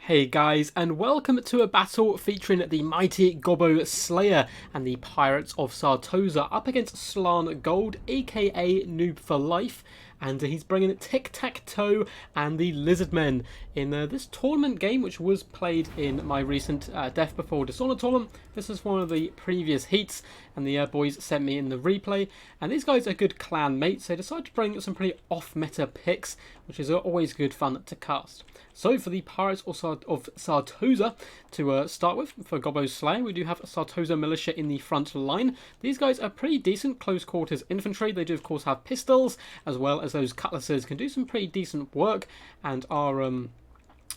Hey guys, and welcome to a battle featuring the mighty Gobbo Slayer and the Pirates of Sartosa up against Slan Gold, aka Noob for Life, and he's bringing Tic-Tac-Toe and the Lizardmen in this tournament game, which was played in my recent Death Before Dishonor tournament. This is one of the previous heats, and the boys sent me in the replay, and these guys are good clan mates, so they decided to bring some pretty off-meta picks, which is always good fun to cast. So for the Pirates of Sartosa to start with, for Gobbo's Slayer, we do have Sartosa Militia in the front line. These guys are pretty decent close quarters infantry. They do of course have pistols, as well as those cutlasses can do some pretty decent work, and are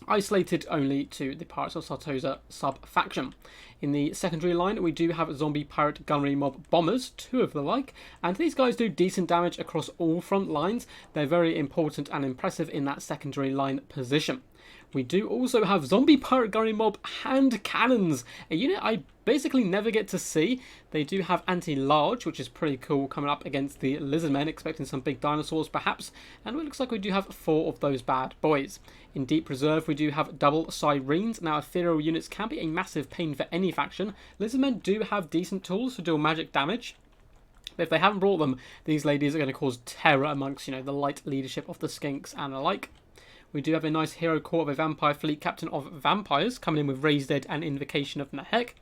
isolated only to the Pirates of Sartosa sub-faction. In the secondary line, we do have zombie pirate gunnery mob bombers, two of the like, and these guys do decent damage across all front lines. They're very important and impressive in that secondary line position. We do also have zombie pirate gunnery mob hand cannons, a unit I basically never get to see. They do have anti-large, which is pretty cool, coming up against the Lizardmen, expecting some big dinosaurs perhaps, and it looks like we do have 4 of those bad boys. In Deep Reserve, we do have double sirens. Now, ethereal units can be a massive pain for any faction. Lizardmen do have decent tools to deal magic damage, but if they haven't brought them, these ladies are going to cause terror amongst, the light leadership of the skinks and the like. We do have a nice hero corps of a vampire fleet captain of vampires coming in with Raised Dead and Invocation of Nehek,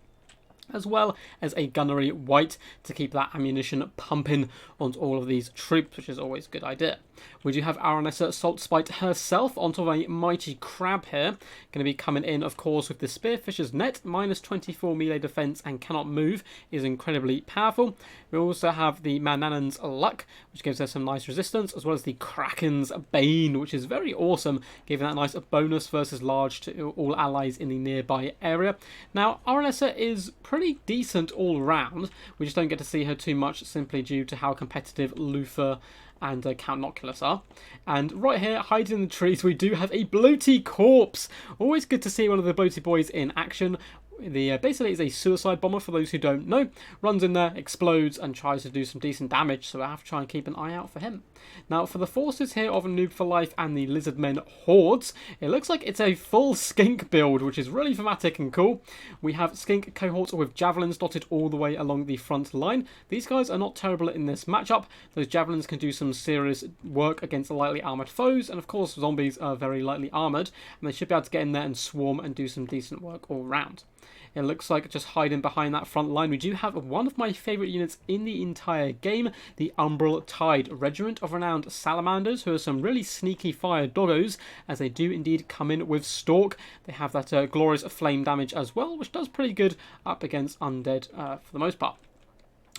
as well as a gunnery white to keep that ammunition pumping onto all of these troops, which is always a good idea. We do have Aranessa Saltspite herself on top of a mighty crab here, going to be coming in of course with the Spearfisher's Net, minus 24 melee defense and cannot move, is incredibly powerful. We also have the Mananan's Luck, which gives us some nice resistance, as well as the Kraken's Bane, which is very awesome, giving that nice bonus versus large to all allies in the nearby area. Now, Aranessa is pretty decent all round. We just don't get to see her too much simply due to how competitive Luther and Count Noculus are. And right here, hiding in the trees, we do have a bloaty corpse. Always good to see one of the bloaty boys in action. The basically is a suicide bomber, for those who don't know. Runs in there, explodes, and tries to do some decent damage, so I have to try and keep an eye out for him. Now, for the forces here of Noob for Life and the Lizardmen Hordes, it looks like it's a full skink build, which is really thematic and cool. We have skink cohorts with javelins dotted all the way along the front line. These guys are not terrible in this matchup. Those javelins can do some serious work against lightly armoured foes, and of course zombies are very lightly armoured, and they should be able to get in there and swarm and do some decent work all round. It looks like just hiding behind that front line, we do have one of my favourite units in the entire game, the Umbral Tide Regiment of Renowned Salamanders, who are some really sneaky fire doggos, as they do indeed come in with Stalk. They have that glorious flame damage as well, which does pretty good up against undead for the most part.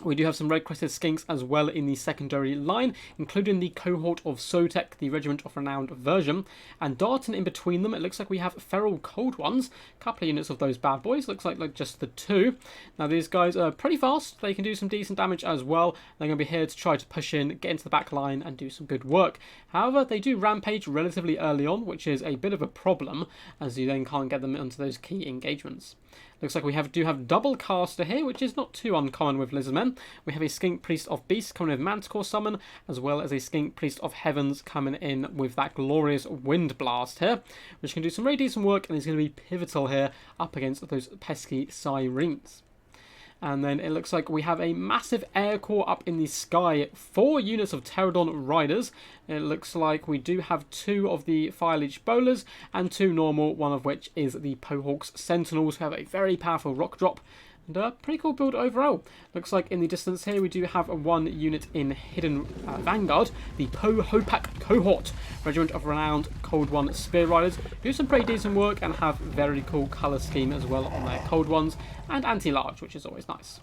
We do have some red-crested skinks as well in the secondary line, including the cohort of Sotek, the Regiment of Renowned version. And darting in between them, it looks like we have feral cold ones. A couple of units of those bad boys, looks like just the 2. Now these guys are pretty fast, they can do some decent damage as well. They're going to be here to try to push in, get into the back line and do some good work. However, they do rampage relatively early on, which is a bit of a problem, as you then can't get them into those key engagements. Looks like we do have double caster here, which is not too uncommon with Lizardmen. We have a Skink Priest of Beast coming with Manticore Summon, as well as a Skink Priest of Heavens coming in with that glorious Wind Blast here, which can do some really decent work and is going to be pivotal here up against those pesky Sirens. And then it looks like we have a massive air corps up in the sky, 4 units of Pterodon Riders. It looks like we do have 2 of the Fire Leech Bowlers and 2 normal, one of which is the Pohawks Sentinels, who have a very powerful rock drop. And a pretty cool build overall. Looks like in the distance here we do have 1 unit in Hidden Vanguard, the Pohopak Cohort, Regiment of Renowned Cold One Spear Riders, who do some pretty decent work and have very cool colour scheme as well on their Cold Ones, and anti-large, which is always nice.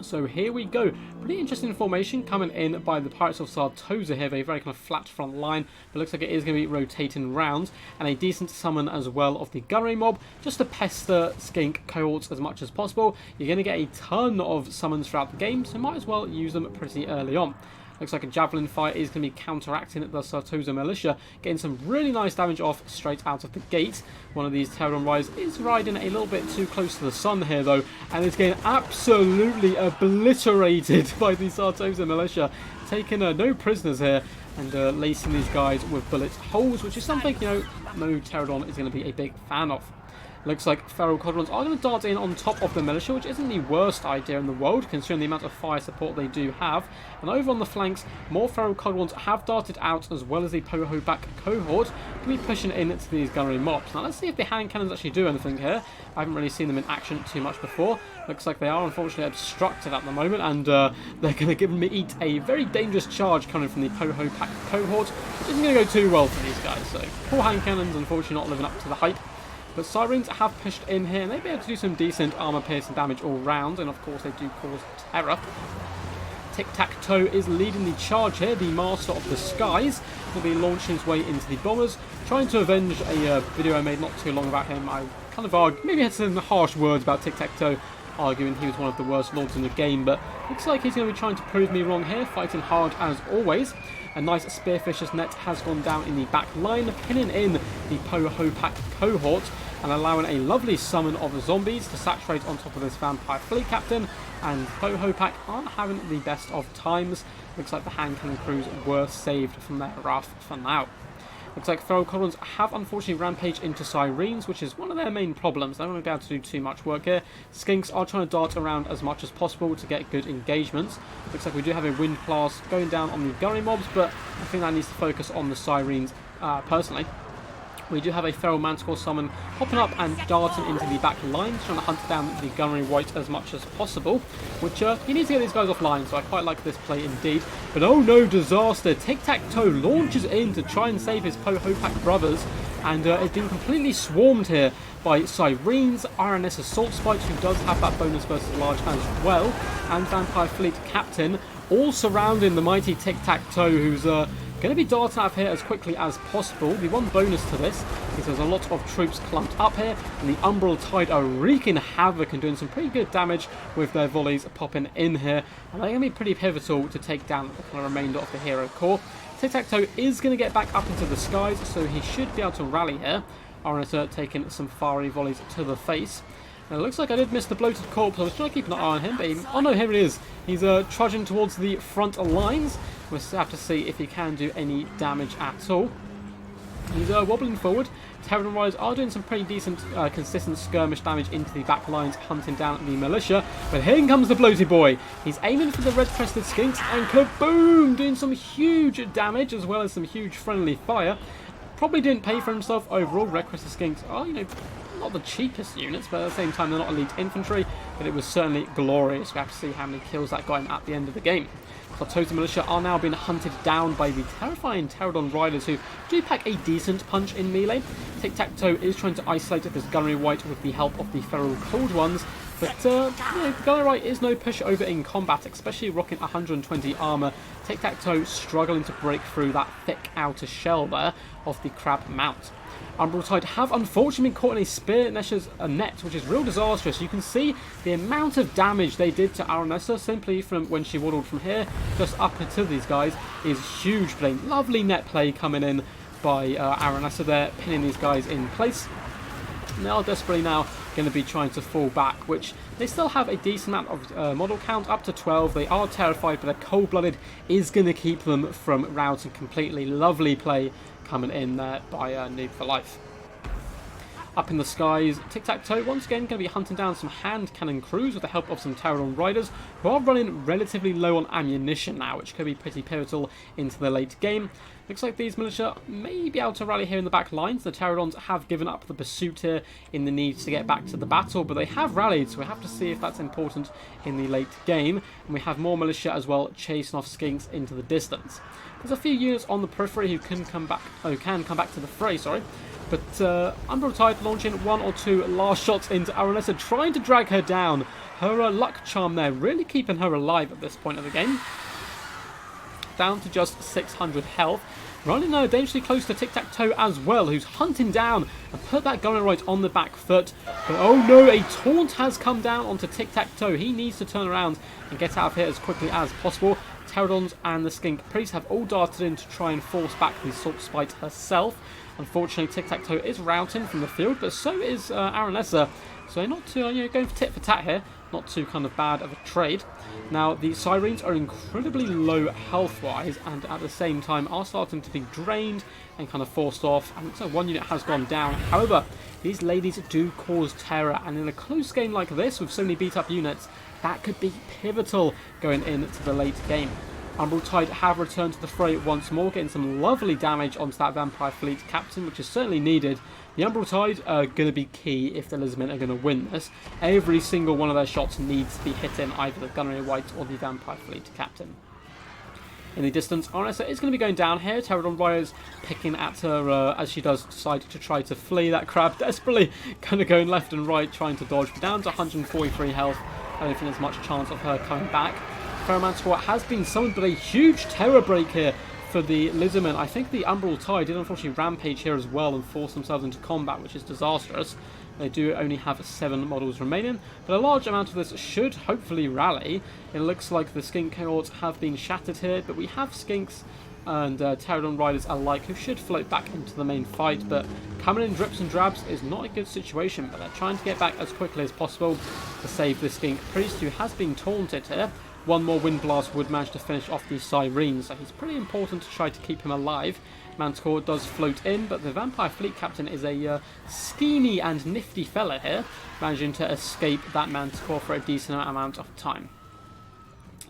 So here we go. Pretty interesting formation coming in by the Pirates of Sartosa here. A very kind of flat front line, but looks like it is going to be rotating round. And a decent summon as well of the gunnery mob, just to pester skink cohorts as much as possible. You're going to get a ton of summons throughout the game, so might as well use them pretty early on. Looks like a javelin fire is going to be counteracting the Sartosa Militia, getting some really nice damage off straight out of the gate. One of these Pterodon Riders is riding a little bit too close to the sun here though, and is getting absolutely obliterated by the Sartosa Militia, taking no prisoners here. and lacing these guys with bullet holes, which is something, you know, no Pterodon is going to be a big fan of. Looks like Feral Codrons are going to dart in on top of the militia, which isn't the worst idea in the world, considering the amount of fire support they do have. And over on the flanks, more Feral Codrons have darted out, as well as the Pohoback cohort, to be pushing into these gunnery mobs. Now let's see if the hand cannons actually do anything here. I haven't really seen them in action too much before. Looks like they are unfortunately obstructed at the moment, and they're going to eat a very dangerous charge coming from the Pohoback cohort, which isn't going to go too well for these guys. So poor hand cannons, unfortunately not living up to the hype. But Sirens have pushed in here, and they'll be able to do some decent armor-piercing damage all round, and of course they do cause terror. Tic-Tac-Toe is leading the charge here. The Master of the Skies will be launching his way into the bombers, trying to avenge a video I made not too long about him. I kind of argued, maybe had some harsh words about Tic-Tac-Toe, arguing he was one of the worst lords in the game, but looks like he's going to be trying to prove me wrong here, fighting hard as always. A nice Spearfisher's net has gone down in the back line, pinning in the Pohoback cohort and allowing a lovely summon of zombies to saturate on top of this vampire fleet captain. And Pohoback aren't having the best of times. Looks like the hand cannon crews were saved from their wrath for now. Looks like Feral Codrons have unfortunately rampaged into Sirens, which is one of their main problems. They're not going to be able to do too much work here. Skinks are trying to dart around as much as possible to get good engagements. Looks like we do have a wind blast going down on the gunnery mobs, but I think that needs to focus on the Sirens personally. We do have a Feral Manticore summon popping up and darting into the back lines, trying to hunt down the gunnery wight as much as possible, which he needs to get these guys offline, so I quite like this play indeed. But oh no, disaster! Tic-Tac-Toe launches in to try and save his Pohoback brothers, and it's been completely swarmed here by Sirens, Aranessa Saltspite, who does have that bonus versus large as well, and Vampire Fleet Captain, all surrounding the mighty Tic-Tac-Toe, who's going to be darting out of here as quickly as possible. The one bonus to this is there's a lot of troops clumped up here, and the Umbral Tide are wreaking havoc and doing some pretty good damage with their volleys popping in here, and they're going to be pretty pivotal to take down the kind of remainder of the hero core. Tic-Tac-Toe is going to get back up into the skies, so he should be able to rally here. Aranessa taking some fiery volleys to the face. And it looks like I did miss the bloated corpse. I was trying to keep an eye on him, but oh no, here he is. He's trudging towards the front lines. We'll have to see if he can do any damage at all. He's wobbling forward. Pterodon Riders are doing some pretty decent, consistent skirmish damage into the back lines, hunting down the militia. But here comes the bloated boy. He's aiming for the red-crested skinks, and kaboom! Doing some huge damage, as well as some huge friendly fire. Probably didn't pay for himself overall. Red-crested skinks are, you know, not the cheapest units, but at the same time they're not elite infantry, but it was certainly glorious. We have to see how many kills that got him at the end of the game. Saltspite militia are now being hunted down by the terrifying Pterodon Riders, who do pack a decent punch in melee. Tic-Tac-Toe is trying to isolate this gunnery wight with the help of the Feral Cold Ones, but you know, gunnery wight is no pushover in combat, especially rocking 120 armor. Tic-Tac-Toe struggling to break through that thick outer shell there of the Crab Mount. Umbral Tide have unfortunately been caught in a Spearfisher's net, which is real disastrous. You can see the amount of damage they did to Aranessa simply from when she waddled from here just up into these guys is huge. Playing lovely net play coming in by Aranessa there, pinning these guys in place. And they are desperately now going to be trying to fall back, which they still have a decent amount of model count, up to 12. They are terrified, but their cold-blooded is going to keep them from routing completely. Lovely play coming in there by Noob for Life. Up in the skies, Tic-Tac-Toe once again going to be hunting down some hand cannon crews with the help of some Pterodon Riders, who are running relatively low on ammunition now, which could be pretty pivotal into the late game. Looks like these militia may be able to rally here in the back lines. The Pterodons have given up the pursuit here in the need to get back to the battle, but they have rallied, so we have to see if that's important in the late game. And we have more militia as well chasing off skinks into the distance. There's a few units on the periphery who can come back to the fray, sorry. But Umbral Tide launching one or two last shots into Aranessa, trying to drag her down. Her luck charm there really keeping her alive at this point of the game. Down to just 600 health. Running dangerously close to Tic-Tac-Toe as well, who's hunting down and put that gunner right on the back foot. But oh no, a taunt has come down onto Tic-Tac-Toe. He needs to turn around and get out of here as quickly as possible. Pterodons and the Skink Priest have all darted in to try and force back the Saltspite herself. Unfortunately, Tic-Tac-Toe is routing from the field, but so is Aranessa. So they're not going for tit for tat here. not too kind of bad of a trade. Now, the Sirens are incredibly low health-wise, and at the same time are starting to be drained and kind of forced off, and so one unit has gone down. However, these ladies do cause terror, and in a close game like this, with so many beat-up units, that could be pivotal going into the late game. Umbral Tide have returned to the fray once more, getting some lovely damage onto that Vampire Fleet Captain, which is certainly needed. The Umbral Tide are going to be key if the Lizardmen are going to win this. Every single one of their shots needs to be hitting either the Gunnery White or the Vampire Fleet Captain. In the distance, Aranessa is going to be going down here. Pterodon Riders picking at her as she does decide to try to flee that crab, desperately kind of going left and right, trying to dodge. But down to 143 health. I don't think there's much chance of her coming back. Ferromanticore has been summoned, but a huge terror break here for the Lizardmen. I think the Umbral Tide did unfortunately rampage here as well and force themselves into combat, which is disastrous. They do only have 7 models remaining, but a large amount of this should hopefully rally. It looks like the skink cohorts have been shattered here, but we have skinks and Pterodon Riders alike who should float back into the main fight, but coming in drips and drabs is not a good situation, but they're trying to get back as quickly as possible to save the skink priest, who has been taunted here. One more Wind Blast would manage to finish off the Sirens, so he's pretty important to try to keep him alive. Manticore does float in, but the Vampire Fleet Captain is a schemy and nifty fella here, managing to escape that Manticore for a decent amount of time.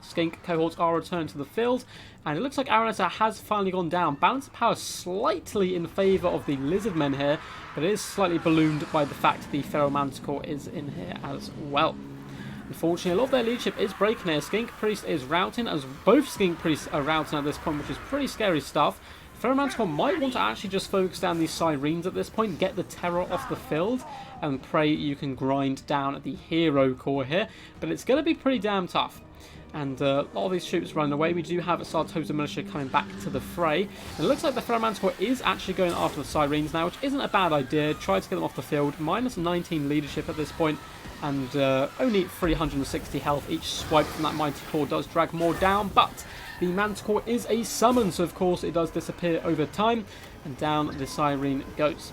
Skink cohorts are returned to the field, and it looks like Aranessa has finally gone down. Balance of power slightly in favour of the Lizardmen here, but it is slightly ballooned by the fact the Ferromanticore is in here as well. Unfortunately, a lot of their leadership is breaking here. Skink Priest is routing, as both Skink Priests are routing at this point, which is pretty scary stuff. Ferromanticore might want to actually just focus down these Sirens at this point, get the terror off the field, and pray you can grind down the hero core here. But it's going to be pretty damn tough. And a lot of these troops running away. We do have a Saltspite militia coming back to the fray. And it looks like the Ferromanticore is actually going after the Sirens now, which isn't a bad idea. Try to get them off the field. Minus 19 leadership at this point, and only 360 health. Each swipe from that mighty core does drag more down, but the Manticore is a summon, so of course it does disappear over time, and down the Siren goes.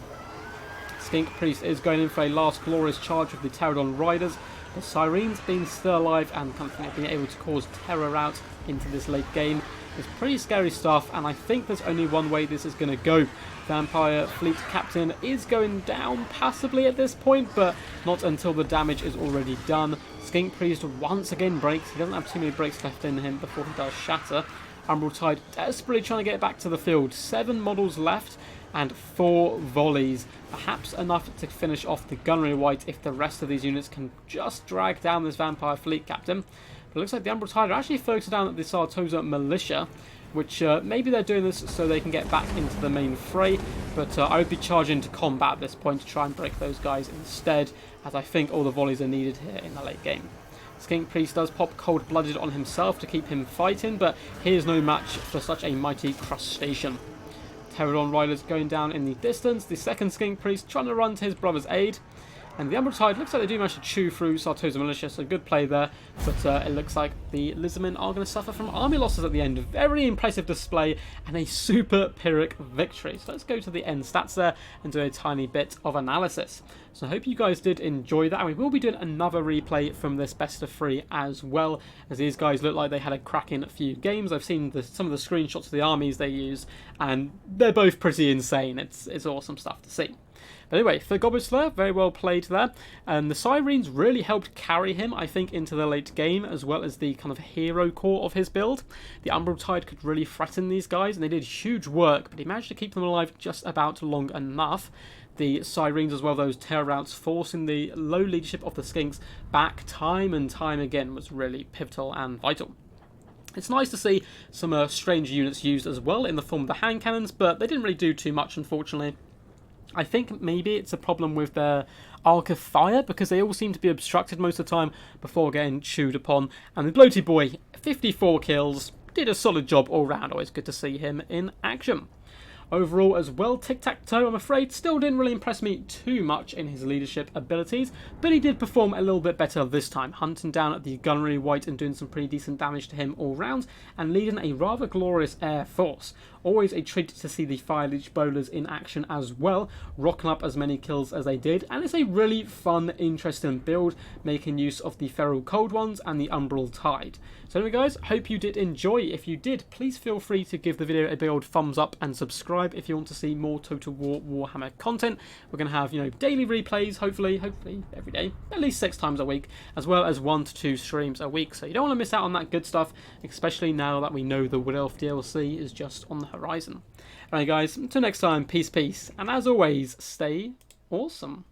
Skink Priest is going in for a last glorious charge with the Pterodon Riders. The Sirens being still alive and being able to cause terror out into this late game is pretty scary stuff, and I think there's only one way this is going to go. Vampire Fleet Captain is going down passively at this point, but not until the damage is already done. Skink Priest once again breaks. He doesn't have too many breaks left in him before he does shatter. Umbral Tide desperately trying to get back to the field. 7 models left and 4 volleys. Perhaps enough to finish off the Gunnery White if the rest of these units can just drag down this Vampire Fleet Captain. But it looks like the Umbral Tide are actually focused down at the Sartosa Militia, which maybe they're doing this so they can get back into the main fray, but I would be charging to combat at this point to try and break those guys instead, as I think all the volleys are needed here in the late game. Skink Priest does pop cold-blooded on himself to keep him fighting, but he is no match for such a mighty crustacean. Pterodon Riders going down in the distance, the second Skink Priest trying to run to his brother's aid. And the Umbral Tide looks like they do manage to chew through Sartosa Militia, so good play there. But it looks like the Lizardmen are going to suffer from army losses at the end. Very impressive display and a super Pyrrhic victory. So let's go to the end stats there and do a tiny bit of analysis. So I hope you guys did enjoy that. And we will be doing another replay from this best of 3 as well, as these guys look like they had a cracking few games. I've seen some of the screenshots of the armies they use, and they're both pretty insane. It's awesome stuff to see. But anyway, for Goblin Slayer, very well played there. And the Sirens really helped carry him, I think, into the late game, as well as the kind of hero core of his build. The Umbral Tide could really threaten these guys, and they did huge work, but he managed to keep them alive just about long enough. The Sirens, as well, those terror routes, forcing the low leadership of the Skinks back time and time again, was really pivotal and vital. It's nice to see some strange units used as well in the form of the hand cannons, but they didn't really do too much, unfortunately. I think maybe it's a problem with their arc of fire, because they all seem to be obstructed most of the time before getting chewed upon. And the Bloated Boy, 54 kills, did a solid job all round. Always good to see him in action. Overall as well, Tic-Tac-Toe, I'm afraid, still didn't really impress me too much in his leadership abilities, but he did perform a little bit better this time, hunting down the Gunnery Wight and doing some pretty decent damage to him all round, and leading a rather glorious air force. Always a treat to see the Fire Leech Bowlers in action as well, rocking up as many kills as they did, and it's a really fun, interesting build, making use of the Feral Cold Ones and the Umbral Tide. So anyway guys, hope you did enjoy. If you did, please feel free to give the video a big old thumbs up and subscribe if you want to see more Total War Warhammer content. We're going to have, daily replays, hopefully every day, at least 6 times a week, as well as 1 to 2 streams a week. So you don't want to miss out on that good stuff, especially now that we know the Wood Elf DLC is just on the horizon. Alright guys, until next time, peace, and as always, stay awesome.